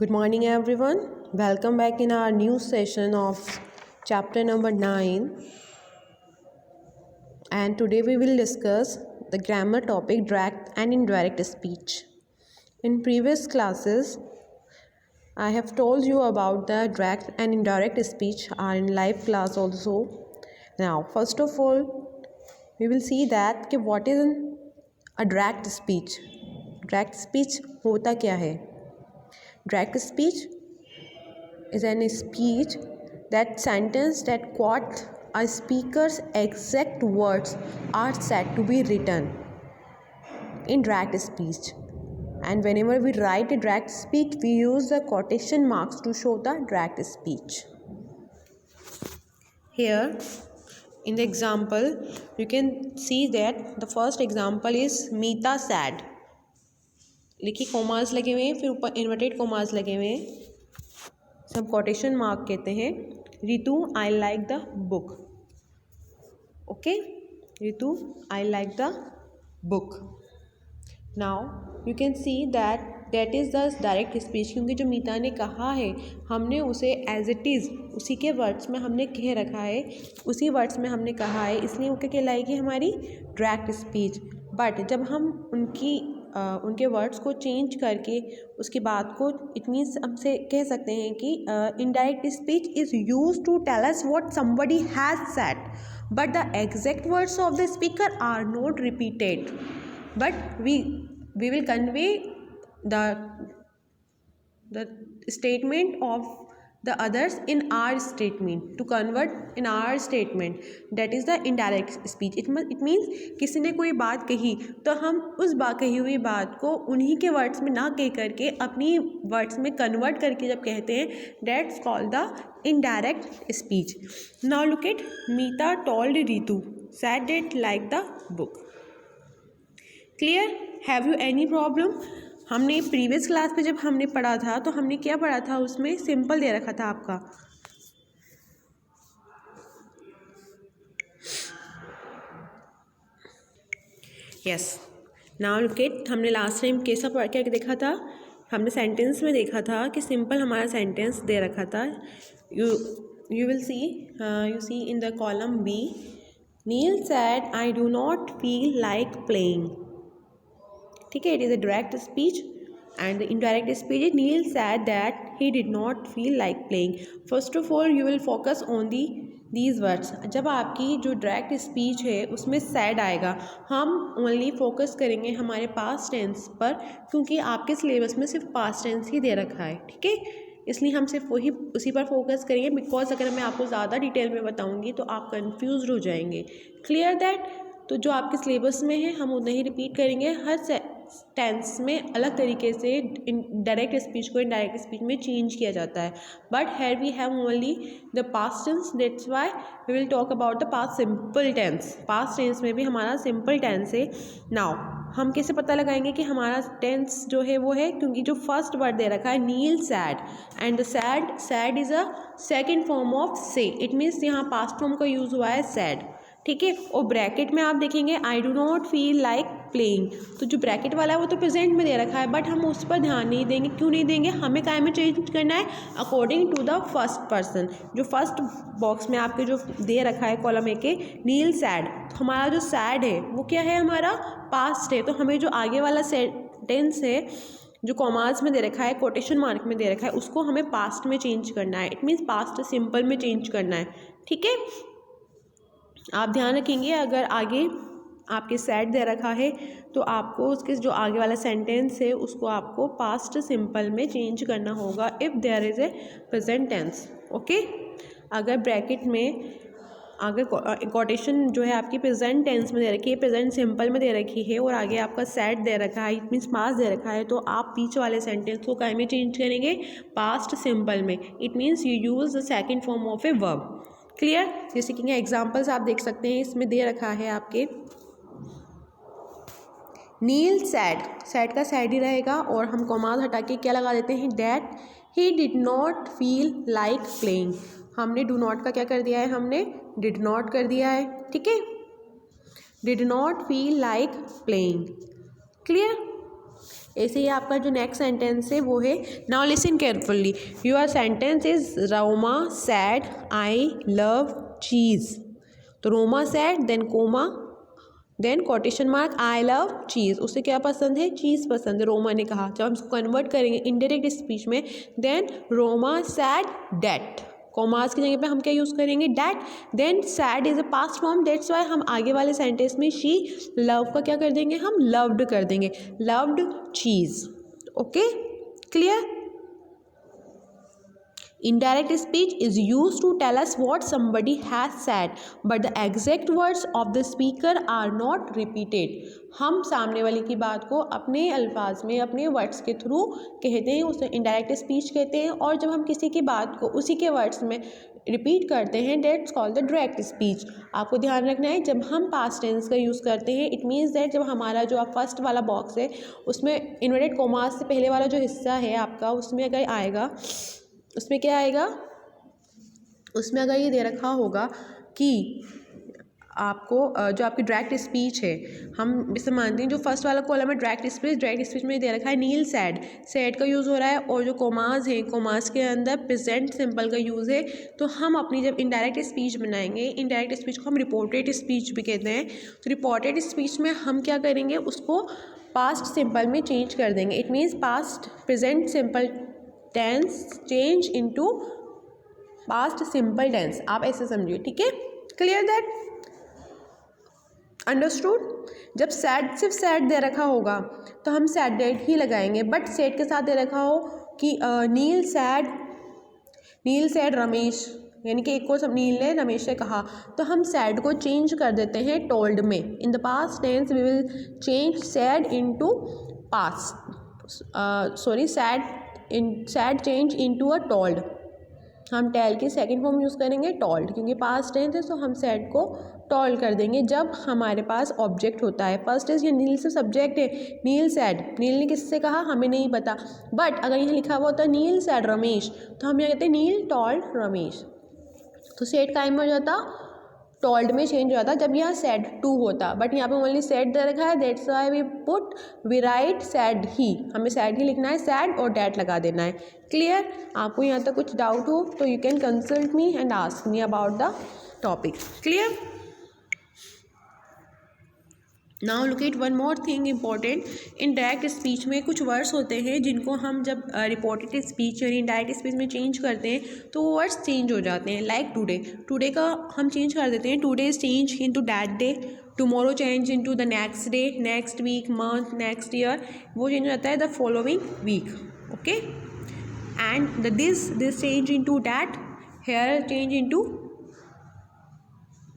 Good morning, everyone. Welcome back in our new session of chapter number 9. And today we will discuss the grammar topic direct and indirect speech. In previous classes, I have told you about the direct and indirect speech are in live class also. Now, first of all, we will see that what is a direct speech. Direct speech होता क्या है? Direct speech is an speech that sentence that quotes a speaker's exact words are said to be written in direct speech. And whenever we write a direct speech, we use the quotation marks to show the direct speech. Here, in the example, you can see that the first example is Meeta said. लिखी commas लगे हुए हैं, फिर ऊपर inverted commas लगे हुए हैं, सब कोटेशन मार्क कहते हैं. Ritu I like the book. Okay, Ritu I like the book. Now you can see that is the direct speech, क्योंकि जो मीता ने कहा है हमने उसे एज इट इज़ उसी के वर्ड्स में हमने कह रखा है, उसी वर्ड्स में हमने कहा है, इसलिए वो क्या कहलाएगी हमारी डायरेक्ट स्पीच. बट जब हम उनके वर्ड्स को चेंज करके उसकी बात को इट मीन्स हमसे कह सकते हैं कि indirect speech is use to tell us what somebody has said but the exact words of the speaker are not repeated, but we will convey the statement of the others in our statement to convert in our statement, that is the indirect speech. It means किसी ने कोई बात कही तो हम उस कही हुई बात को उन्हीं के वर्ड्स में ना कह करके अपनी वर्ड्स में कन्वर्ट करके जब कहते हैं, that's called the indirect speech. Now look at Meeta told Ritu said it like the book. Clear? Have you any problem? हमने प्रीवियस क्लास पे जब हमने पढ़ा था तो हमने क्या पढ़ा था, उसमें सिंपल दे रखा था आपका. यस, नाउ लुक एट, हमने लास्ट टाइम कैसा पढ़ क्या देखा था, हमने सेंटेंस में देखा था कि सिंपल हमारा सेंटेंस दे रखा था. You will see, you see in the column B, Neel said I do not feel like playing. ठीक है, it is a direct speech and the indirect speech is Neil said that he did not feel like playing. First of all you will focus on these words. जब आपकी जो direct speech है उसमें sad आएगा, हम only focus करेंगे हमारे past tense पर, क्योंकि आपके सिलेबस में सिर्फ पास्ट टेंस ही दे रखा है. ठीक है, इसलिए हम सिर्फ वही उसी पर फोकस करेंगे, बिकॉज अगर मैं आपको ज़्यादा डिटेल में बताऊँगी तो आप कन्फ्यूज हो जाएंगे. Clear that? तो जो आपके सिलेबस में है हम उतना ही रिपीट करेंगे. हर टेंस में अलग तरीके से डायरेक्ट स्पीच को इनडायरेक्ट स्पीच में चेंज किया जाता है, but here we have only the past tense, that's why we will talk about the past simple tense. Past tense में भी हमारा सिंपल टेंस है. नाउ हम कैसे पता लगाएंगे कि हमारा टेंस जो है वो है, क्योंकि जो फर्स्ट वर्ड दे रखा है Neel said, and the said is a second form of say. It means यहाँ पास्ट फॉर्म का यूज़ हुआ है सैड. ठीक है, और ब्रैकेट में आप देखेंगे आई do not feel like playing, तो जो ब्रैकेट वाला है वो तो प्रेजेंट में दे रखा है, बट हम उस पर ध्यान नहीं देंगे. क्यों नहीं देंगे? हमें काय में चेंज करना है, according to the first person. जो फर्स्ट बॉक्स में आपके जो दे रखा है कॉलम ए के, नील सैड, तो हमारा जो सैड है वो क्या है, हमारा पास्ट है. तो हमें जो आगे वाला सेंटेंस है जो कॉमास में दे रखा है, कोटेशन मार्क में दे रखा है, उसको हमें पास्ट में चेंज करना है. इट मीन्स पास्ट सिंपल में चेंज करना है. ठीक है, आप ध्यान रखेंगे अगर आगे आपके सैड दे रखा है तो आपको उसके जो आगे वाला सेंटेंस है उसको आपको पास्ट सिंपल में चेंज करना होगा if there is a present tense. Okay, अगर ब्रैकेट में अगर कोटेशन जो है आपकी प्रेजेंट टेंस में दे रखी है, प्रेजेंट सिंपल में दे रखी है, और आगे आपका सैड दे रखा है, इट मीन्स पास्ट दे रखा है, तो आप बीच वाले सेंटेंस को काय में चेंज करेंगे, पास्ट सिंपल में. It means you use the second form of a verb. Clear? जैसे कि एग्जाम्पल्स आप देख सकते हैं, इसमें दे रखा है आपके नील सैड का सैड ही रहेगा, और हम कॉमास हटा के क्या लगा देते हैं, that he did not feel like playing. हमने डू नॉट का क्या कर दिया है, हमने डिड नॉट कर दिया है. ठीक है, did not feel like playing. Clear? ऐसे ही आपका जो नेक्स्ट सेंटेंस है वो है, now listen carefully, your sentence is Roma said I love cheese. तो Roma said then comma then quotation mark I love cheese, उसे क्या पसंद है, चीज़ पसंद है, रोमा ने कहा। जब हम इसको कन्वर्ट करेंगे इनडायरेक्ट स्पीच में, then Roma said that, commas की जगह पे हम क्या यूज़ करेंगे, that. Then said is a past form, that's why हम आगे वाले सेंटेंस में शी लव का क्या कर देंगे, हम लव्ड कर देंगे, loved cheese. Okay, clear. Indirect speech is used to tell us what somebody has said, but the exact words of the speaker are not repeated. हम सामने वाले की बात को अपने अल्फाज में, अपने वर्ड्स के थ्रू कहते हैं, उसे इनडायरेक्ट स्पीच कहते हैं। और जब हम किसी की बात को उसी के वर्ड्स में रिपीट करते हैं, that's called the direct speech. आपको ध्यान रखना है, जब हम पास्ट टेंस का यूज़ करते हैं, इट मीन्स दैट जब हमारा जो फर्स्ट वाला बॉक्स है उसमें इन्वर्टेड कॉमास से पहले वाला जो हिस्सा है आपका, उसमें अगर आएगा, उसमें क्या आएगा, उसमें अगर ये दे रखा होगा कि आपको जो आपकी डायरेक्ट स्पीच है, हम इसे मानते हैं जो फर्स्ट वाला कॉलम है डायरेक्ट स्पीच में दे रखा है नील सैड, सैड का यूज़ हो रहा है, और जो कोमास है, कोमास के अंदर प्रेजेंट सिंपल का यूज़ है। तो हम अपनी जब इनडायरेक्ट स्पीच बनाएंगे, इनडायरेक्ट स्पीच को हम रिपोर्टेड स्पीच भी कहते हैं। तो रिपोर्टेड स्पीच में हम क्या करेंगे, उसको पास्ट सिंपल में चेंज कर देंगे। It means past present simple tense change into past simple tense, आप ऐसे समझिए, ठीक है, क्लियर दैट, अंडरस्टूड। जब सैड सिर्फ सैड दे रखा होगा तो हम सैड डेट ही लगाएंगे, बट सैड के साथ दे रखा हो कि नील सैड रमेश, यानी कि एक को सब नील ने रमेश से कहा, तो हम सैड को चेंज कर देते हैं टोल्ड में। In the past tense we will change said into past, sorry said change into a told. हम टेल की सेकंड फॉर्म यूज़ करेंगे टोल्ड, क्योंकि पास्ट टेंस है तो हम सैड को टोल्ड कर देंगे जब हमारे पास ऑब्जेक्ट होता है। फर्स्ट इज ये नील से सब्जेक्ट है, नील सैड, नील ने किससे कहा हमें नहीं पता, बट अगर यहाँ लिखा हुआ होता नील सैड रमेश, तो हम यहाँ कहते हैं नील टोल्ड रमेश। तो सैड टाइम में हो जाता टोल्ड में चेंज हो जाता जब यहाँ सैड टू होता, बट यहाँ पे ओनली सैड दे रखा है, that's why we write said ही, हमें सैड ही लिखना है, सैड और डैट लगा देना है। क्लियर। आपको यहाँ तक कुछ डाउट हो तो you can consult me and ask me about the topic. Clear. Now look eight one more thing important, in direct speech में कुछ वर्ड्स होते हैं जिनको हम जब रिपोर्टेड स्पीच यानी डायरेक्ट स्पीच में चेंज करते हैं तो वो वर्ड्स चेंज हो जाते हैं। लाइक टुडे का हम चेंज कर देते हैं, today is change into that day, tomorrow change into the next day, next week, month, next year, वो चेंज हो जाता है the following week. Okay, and the this change into that, here change into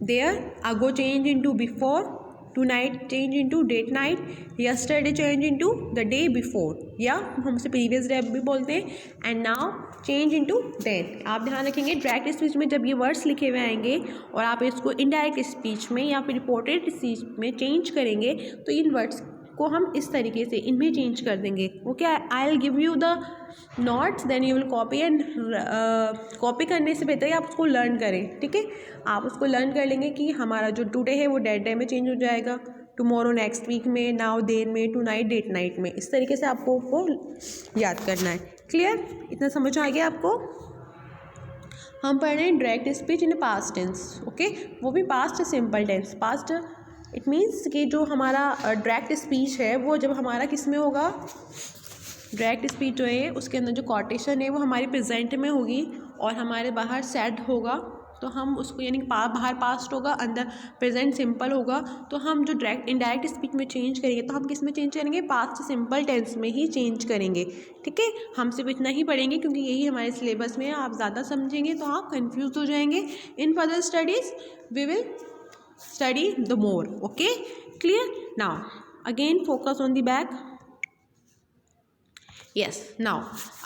there, ago change into before, tonight change into date night, yesterday change into the day before, या हम उसे previous day भी बोलते हैं, and now change into then। आप ध्यान रखेंगे direct speech में जब ये वर्ड्स लिखे हुए आएंगे और आप इसको इनडायरेक्ट स्पीच में या फिर रिपोर्टेड स्पीच में चेंज करेंगे तो इन वर्ड्स को हम इस तरीके से इनमें चेंज कर देंगे। Okay, I will give you the notes, then you will copy, and copy करने से बेहतर है आप उसको लर्न करें। ठीक है, आप उसको लर्न कर लेंगे कि हमारा जो टुडे है वो डेट डे में चेंज हो जाएगा, टुमारो नेक्स्ट वीक में, नाउ देन में, टू नाइट डेट नाइट में। इस तरीके से आपको वो याद करना है। क्लियर, इतना समझ आ गया आपको। हम पढ़ रहे हैं direct speech in past tense. Okay, वो भी past simple tense. Past it means कि जो हमारा डायरेक्ट स्पीच है वो जब हमारा किस में होगा, डायरेक्ट स्पीच जो है उसके अंदर जो कोटेशन है वो हमारी प्रेजेंट में होगी और हमारे बाहर सैड होगा, तो हम उसको यानी बाहर पास्ट होगा, अंदर प्रेजेंट सिंपल होगा। तो हम जो डायरेक्ट इनडायरेक्ट स्पीच में चेंज करेंगे तो हम किस में चेंज करेंगे, पास्ट सिंपल टेंस में ही चेंज करेंगे। ठीक है, हम सिर्फ इतना ही पढ़ेंगे क्योंकि यही हमारे सिलेबस में है। आप ज़्यादा समझेंगे तो आप कंफ्यूज हो जाएंगे। In further studies we will study the more. Okay, clear? Now again focus on the back. Yes, now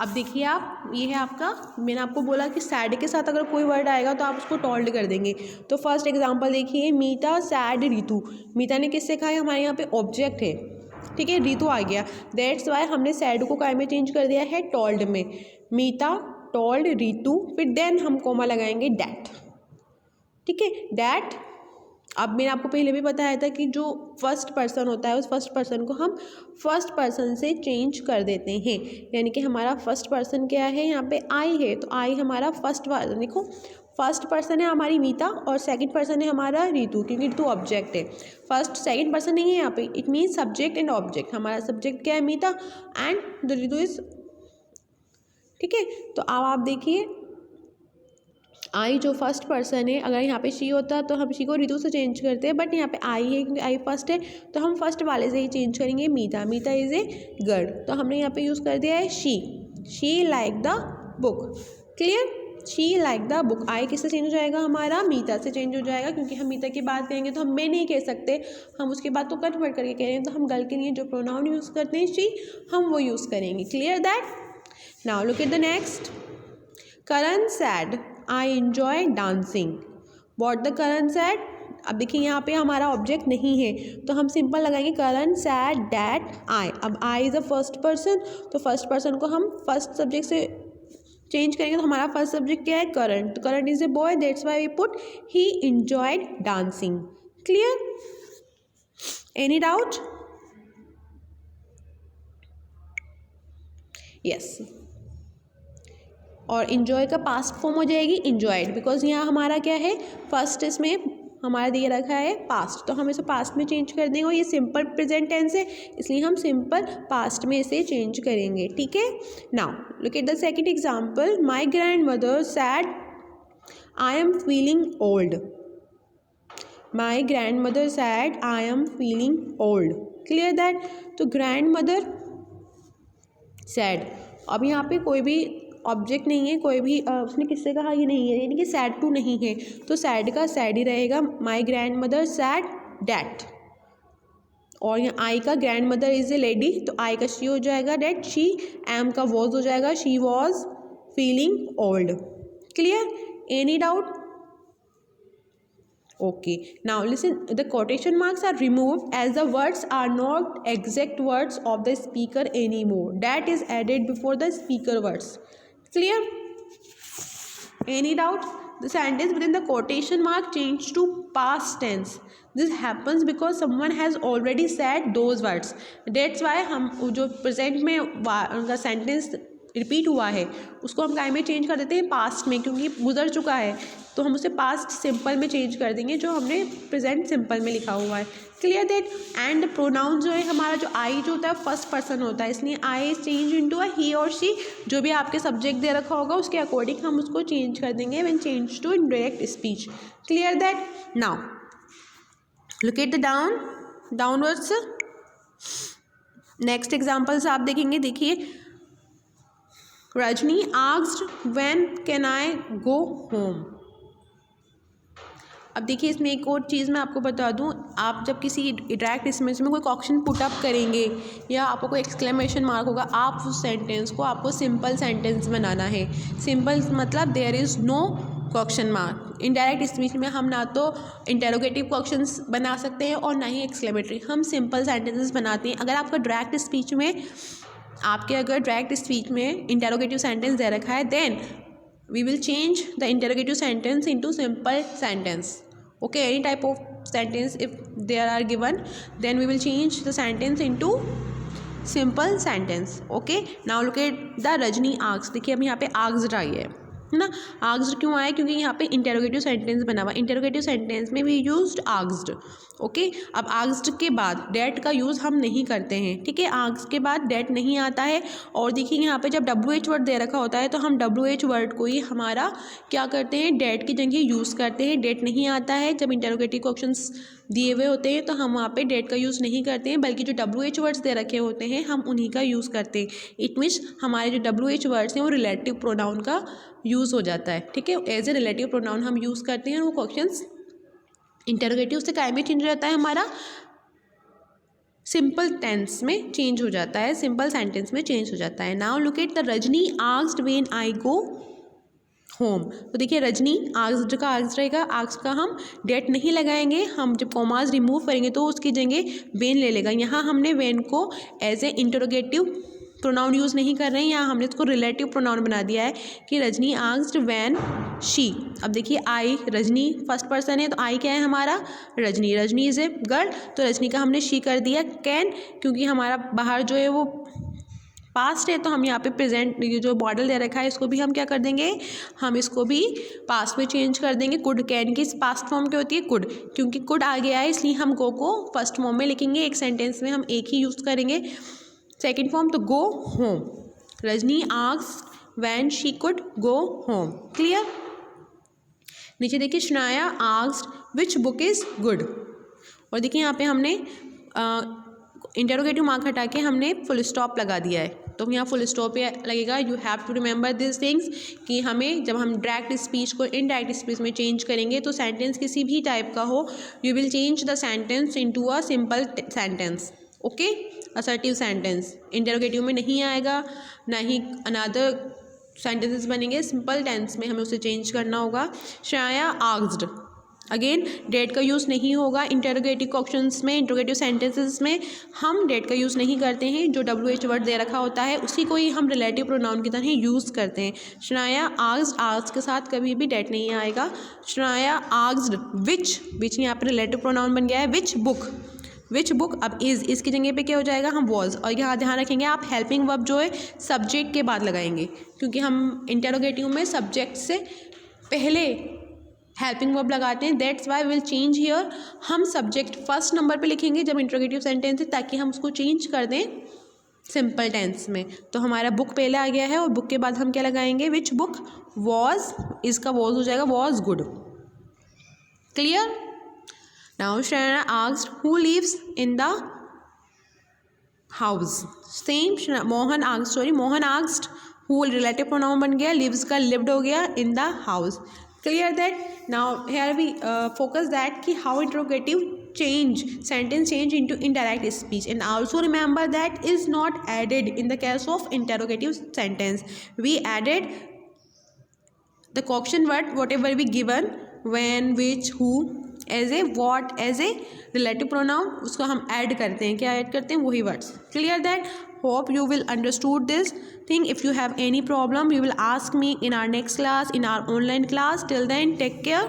अब देखिए आप, ये है आपका, मैंने आपको बोला कि सैड के साथ अगर कोई वर्ड आएगा तो आप उसको टोल्ड कर देंगे। तो फर्स्ट एग्जांपल देखिए, मीता सैड रितु। मीता ने किससे कहा है, हमारे यहाँ पे ऑब्जेक्ट है। ठीक है, रितु आ गया, दैट्स वाई हमने सैड को काय में चेंज कर दिया है, टोल्ड में। मीता टोल्ड रितु, फिर देन हम कोमा लगाएंगे डैट। ठीक है, डैट अब मैंने आपको पहले भी बताया था कि जो फर्स्ट पर्सन होता है उस फर्स्ट पर्सन को हम फर्स्ट पर्सन से चेंज कर देते हैं, यानी कि हमारा फर्स्ट पर्सन क्या है, यहाँ पे आई है, तो आई हमारा फर्स्ट वाला, देखो फर्स्ट पर्सन है हमारी मीता और सेकंड पर्सन है हमारा रितु, क्योंकि रितु ऑब्जेक्ट है, फर्स्ट सेकंड पर्सन नहीं है यहाँ पे, it means subject and object. हमारा सब्जेक्ट क्या है, मीता, एंड द रितु इज, ठीक है। तो अब आप देखिए आई जो फर्स्ट पर्सन है, अगर यहाँ पे शी होता तो हम शी को रितु से चेंज करते हैं, बट यहाँ पे आई है क्योंकि आई फर्स्ट है तो हम फर्स्ट वाले से ही चेंज करेंगे, मीता, मीता इज ए गर्ल, तो हमने यहाँ पे यूज़ कर दिया है she like the book, clear, she like the book. आई किससे चेंज हो जाएगा, हमारा मीता से चेंज हो जाएगा, क्योंकि हम मीता की बात करेंगे तो हम मैं नहीं कह सकते, हम उसके बाद तो कन्वर्ट करके कह रहे हैं, तो हम गर्ल के लिए जो प्रोनाउन यूज़ करते हैं शी, हम वो यूज़ करेंगे, clear that. Now look at the next, Karan sad I enjoy dancing, what the Karan sad. अब देखिए यहाँ पे हमारा ऑब्जेक्ट नहीं है तो हम सिंपल लगाएंगे करण सैड डैट आई। अब I is a first person, तो फर्स्ट पर्सन को हम फर्स्ट सब्जेक्ट से चेंज करेंगे, तो हमारा फर्स्ट सब्जेक्ट क्या है, करण, तो Karan is a boy, that's why we put he enjoyed dancing, clear, any doubt, yes. और इन्जॉय का पास्ट फॉर्म हो जाएगी इन्जॉयड, बिकॉज यहाँ हमारा क्या है, फर्स्ट इसमें हमारा दिए रखा है पास्ट, तो हम इसे पास्ट में चेंज कर देंगे, और ये सिंपल प्रेजेंट टेंस है इसलिए हम सिंपल पास्ट में इसे चेंज करेंगे, ठीक है। Now look at the second example, my grandmother sad I am feeling old, my grandmother sad I am feeling old, clear that. तो ग्रैंडमदर सैड, अब यहाँ पे कोई भी ऑब्जेक्ट नहीं है, कोई भी उसने किससे कहा ये नहीं है, यानी कि सैड टू नहीं है, तो सैड का सैड ही रहेगा, my grand mother sad that, और यहाँ आई का grand mother is a lady, तो आई का शी हो जाएगा डैट, शी, एम का वॉज हो जाएगा, she was feeling old, clear, any doubt, okay, now listen, the quotation marks are removed as the words are not exact words of the speaker anymore, that is added before the speaker words, clear, any doubt, the sentence within the quotation mark changed to past tense, this happens because someone has already said those words, that's why हम जो present में उनका sentence repeat हुआ है उसको हम काय में चेंज कर देते हैं, पास्ट में, क्योंकि गुजर चुका है तो हम उसे पास्ट सिंपल में चेंज कर देंगे जो हमने प्रेजेंट सिंपल में लिखा हुआ है, क्लियर दैट। एंड प्रोनाउन जो है हमारा, जो आई जो होता है फर्स्ट पर्सन होता है, इसलिए आई इज चेंज इनटू अ ही और शी, जो भी आपके सब्जेक्ट दे रखा होगा उसके अकॉर्डिंग हम उसको चेंज कर देंगे when change to indirect speech, clear that. Now look at the downwards, next examples आप देखेंगे, देखिए Rajni asked when can I go home. अब देखिए इसमें एक और चीज़ मैं आपको बता दूं, आप जब किसी डायरेक्ट स्पीच में कोई क्वेश्चन पुट अप करेंगे या आपको कोई एक्सक्लेमेशन मार्क होगा, आप उस सेंटेंस को आपको सिंपल सेंटेंस बनाना है, सिंपल मतलब there is no question mark. Indirect speech में हम ना तो इंटेरोगेटिव क्वेश्चंस बना सकते हैं और ना ही एक्सक्लेमेटरी, हम सिंपल सेंटेंसेस बनाते हैं। अगर आपका डायरेक्ट स्पीच में अगर डायरेक्ट स्पीच में इंटेरोगेटिव सेंटेंस दे रखा है, then we will change the interrogative sentence into simple sentence, okay, any type of sentence if there are given, then we will change the sentence into simple sentence, okay। now look at the Rajni asked, देखिए अब यहाँ पे asked आई है ना, asked क्यों आया, क्योंकि यहाँ पे इंटेरोगेटिव सेंटेंस बना हुआ, इंटेरोगेटिव सेंटेंस में वी यूज्ड asked, ओके। अब asked के बाद डेट का यूज़ हम नहीं करते हैं, ठीक है, asked के बाद डेट नहीं आता है। और देखिए यहाँ पे जब WH वर्ड दे रखा होता है तो हम WH वर्ड को ही हमारा क्या करते हैं, डेट की जगह यूज़ करते हैं, डेट नहीं आता है जब इंटेरोगेटिव क्वेश्चंस दिए हुए होते हैं तो हम वहाँ पे डेट का यूज़ नहीं करते हैं, बल्कि जो WH वर्ड्स दे रखे होते हैं हम उन्हीं का यूज़ करते हैं। इट मीन्स हमारे जो WH वर्ड्स हैं वो रिलेटिव प्रोनाउन का यूज़ हो जाता है, ठीक है, एज ए रिलेटिव प्रोनाउन हम यूज़ करते हैं और वो क्वेश्चंस इंटेरोगेटिव से काय में चेंज हो जाता है, हमारा सिंपल टेंस में चेंज हो जाता है, सिंपल सेंटेंस में चेंज हो जाता है। Now look at the Rajni asked when I go home, तो देखिए रजनी आस्क्ड का आस्क्ड रहेगा, आस्क्ड का हम डेट नहीं लगाएंगे, हम जब कॉमास रिमूव करेंगे तो उसकी जगह वेन ले लेगा। यहाँ हमने वेन को as a interrogative pronoun use नहीं कर रहे हैं, यहाँ हमने इसको रिलेटिव प्रोनाउन बना दिया है कि रजनी आस्क्ड व्हेन शी। अब देखिए आई, रजनी फर्स्ट पर्सन है तो आई क्या है हमारा, Rajni. Rajni is a girl तो रजनी का हमने शी कर दिया। कैन, क्योंकि हमारा बाहर जो है वो पास्ट है तो हम यहाँ पे प्रेजेंट ये जो मॉडल दे रखा है इसको भी हम क्या कर देंगे, हम इसको भी पास्ट में चेंज कर देंगे। कुड, कैन की पास्ट फॉर्म क्या होती है, कुड। क्योंकि कुड आ गया है इसलिए हम गो को फर्स्ट फॉर्म में लिखेंगे, एक सेंटेंस में हम एक ही यूज़ करेंगे सेकेंड फॉर्म, तो go home. Rajni asked when she could go home. Clear. नीचे देखिए Shanaya asked which book is good, और देखिए यहाँ पे हमने इंटरोगेटिव मार्क हटा के हमने फुल स्टॉप लगा दिया है, तो यहाँ फुल स्टॉप पे लगेगा। You have to remember this things कि हमें जब हम डायरेक्ट स्पीच को इनडायरेक्ट स्पीच में चेंज करेंगे तो सेंटेंस किसी भी टाइप का हो, you will change the sentence into a simple sentence. Okay, assertive sentence interrogative में नहीं आएगा, ना ही अनदर सेंटेंसेस बनेंगे, सिंपल टेंस में हमें उसे चेंज करना होगा। श्रेया आस्क्ड, अगेन डेट का यूज़ नहीं होगा इंटरोगेटिव क्वेश्चंस में, इंटरोगेटिव सेंटेंसेस में हम डेट का यूज़ नहीं करते हैं। जो WH वर्ड दे रखा होता है उसी को ही हम रिलेटिव प्रोनाउन की तरह यूज़ करते हैं। श्रेया आस्क्ड, आस्क्ड के साथ कभी भी डेट नहीं आएगा। श्रेया आस्क्ड विच, विच यहाँ पर रिलेटिव प्रोनाउन बन गया है, विच बुक, विच बुक। अब इज़, इसकी जगह पे क्या हो जाएगा, हम वॉज। और यहाँ ध्यान रखेंगे आप हेल्पिंग वर्ब जो है सब्जेक्ट के बाद लगाएंगे, क्योंकि हम इंटरोगेटिव में सब्जेक्ट से पहले हेल्पिंग वर्ब लगाते हैं। That's why will change here, हम सब्जेक्ट फर्स्ट नंबर पे लिखेंगे जब इंटरोगेटिव सेंटेंस है, ताकि हम उसको चेंज कर दें सिंपल टेंस में। तो हमारा बुक पहले आ गया है और बुक के बाद हम क्या लगाएंगे, विच बुक वॉज, इसका वॉज हो जाएगा was good. Clear. Now Shreya asked who lives in the house, same Mohan asked, sorry Mohan asked who, relative pronoun बन गया, लिव्स का लिव्ड हो गया, in the house. Clear that. Now here we focus that कि how interrogative change sentence change into indirect speech, and also remember that is not added in the case of interrogative sentence. We added the question word whatever we given, when, which, who, as a, what, as a relative pronoun, उसको हम add करते हैं। क्या add करते हैं, वही words। Clear that. Hope you will understood this thing. If you have any problem you will ask me in our next class, in our online class. Till then take care.